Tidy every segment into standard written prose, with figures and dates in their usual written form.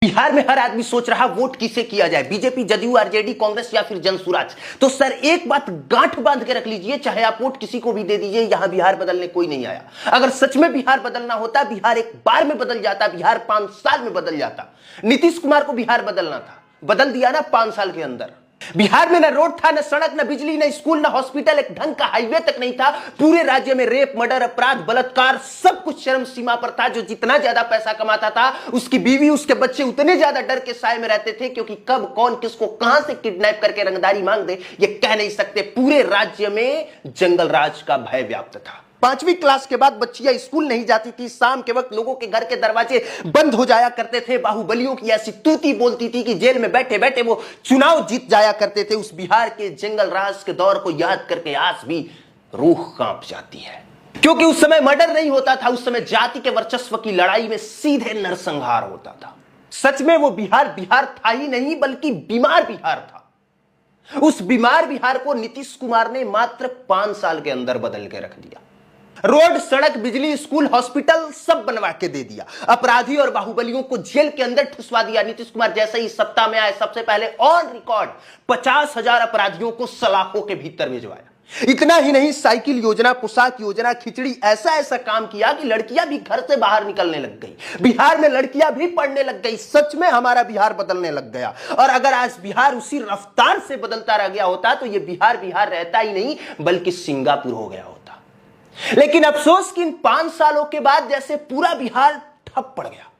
बिहार में हर आदमी सोच रहा वोट किसे किया जाए, बीजेपी, जदयू, आरजेडी, कांग्रेस या फिर जनसुराज। तो सर एक बात गांठ बांध के रख लीजिए, चाहे आप वोट किसी को भी दे दीजिए, यहां बिहार बदलने कोई नहीं आया। अगर सच में बिहार बदलना होता, बिहार एक बार में बदल जाता, बिहार 5 साल में बदल जाता। नीतीश कुमार को बिहार बदलना था, बदल दिया ना 5 साल के अंदर। बिहार में न रोड था, न सड़क, न बिजली, न स्कूल, न हॉस्पिटल, एक ढंग का हाईवे तक नहीं था। पूरे राज्य में रेप, मर्डर, अपराध, बलात्कार सब कुछ चरम सीमा पर था। जो जितना ज्यादा पैसा कमाता था, उसकी बीवी, उसके बच्चे उतने ज्यादा डर के साए में रहते थे, क्योंकि कब कौन किसको कहां से किडनैप करके रंगदारी मांग दे ये कह नहीं सकते। पूरे राज्य में जंगल राज का भय व्याप्त था। 5वीं क्लास के बाद बच्चियां स्कूल नहीं जाती थी। शाम के वक्त लोगों के घर के दरवाजे बंद हो जाया करते थे। बाहुबलियों की ऐसी तूती बोलती थी कि जेल में बैठे बैठे वो चुनाव जीत जाया करते थे। उस बिहार के जंगल राज के दौर को याद करके आज भी रूह कांप जाती है, क्योंकि उस समय मर्डर नहीं होता था। उस समय जाति के वर्चस्व की लड़ाई में सीधे नरसंहार होता था। सच में वो बिहार बिहार था ही नहीं, बल्कि बीमार बिहार था। उस बीमार बिहार को नीतीश कुमार ने मात्र 5 साल के अंदर बदल के रख दिया। रोड, सड़क, बिजली, स्कूल, हॉस्पिटल सब बनवा के दे दिया। अपराधी और बाहुबलियों को जेल के अंदर ठुसवा दिया। नीतीश कुमार जैसे ही सत्ता में आए, सबसे पहले ऑन रिकॉर्ड 50,000 अपराधियों को सलाखों के भीतर भिजवाया। इतना ही नहीं, साइकिल योजना, पोशाक योजना, खिचड़ी, ऐसा ऐसा काम किया कि लड़कियां भी घर से बाहर निकलने लग गई। बिहार में लड़कियां भी पढ़ने लग गई। सच में हमारा बिहार बदलने लग गया। और अगर आज बिहार उसी रफ्तार से बदलता रह गया होता तो यह बिहार बिहार रहता ही नहीं, बल्कि सिंगापुर हो गया होता। लेकिन अफसोस कि इन 5 सालों के बाद जैसे पूरा बिहार ठप पड़ गया।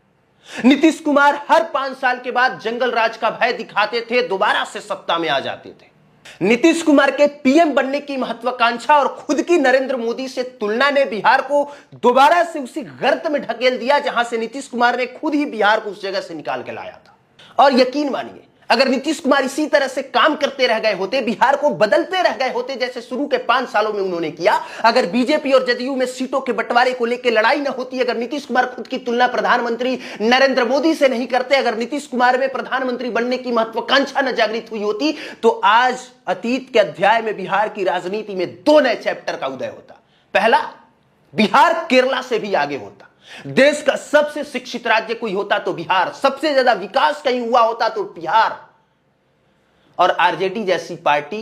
नीतीश कुमार हर 5 साल के बाद जंगल राज का भय दिखाते थे, दोबारा से सत्ता में आ जाते थे। नीतीश कुमार के पीएम बनने की महत्वाकांक्षा और खुद की नरेंद्र मोदी से तुलना ने बिहार को दोबारा से उसी गर्त में ढकेल दिया, जहां से नीतीश कुमार ने खुद ही बिहार को उस जगह से निकाल के लाया था। और यकीन मानिए, अगर नीतीश कुमार इसी तरह से काम करते रह गए होते, बिहार को बदलते रह गए होते जैसे शुरू के 5 सालों में उन्होंने किया, अगर बीजेपी और जदयू में सीटों के बंटवारे को लेकर लड़ाई न होती, अगर नीतीश कुमार खुद की तुलना प्रधानमंत्री नरेंद्र मोदी से नहीं करते, अगर नीतीश कुमार में प्रधानमंत्री बनने की महत्वाकांक्षा न जागृत हुई होती, तो आज अतीत के अध्याय में बिहार की राजनीति में 2 नए चैप्टर का उदय होता। पहला, बिहार केरला से भी आगे होता। देश का सबसे शिक्षित राज्य कोई होता तो बिहार, सबसे ज्यादा विकास कहीं हुआ होता तो बिहार। और आरजेडी जैसी पार्टी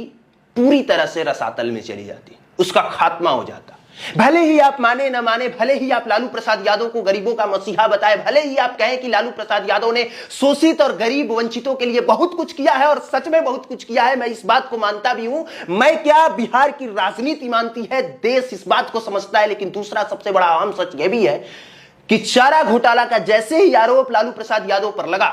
पूरी तरह से रसातल में चली जाती, उसका खात्मा हो जाता। भले ही आप माने न माने, भले ही आप लालू प्रसाद यादव को गरीबों का मसीहा बताए, भले ही आप कहें कि लालू प्रसाद यादव ने शोषित और गरीब वंचितों के लिए बहुत कुछ किया है, और सच में बहुत कुछ किया है, मैं इस बात को मानता भी हूं। मैं क्या, बिहार की राजनीति मानती है, देश इस बात को समझता है। लेकिन दूसरा सबसे बड़ा अहम सच यह भी है कि चारा घोटाला का जैसे ही आरोप लालू प्रसाद यादव पर लगा,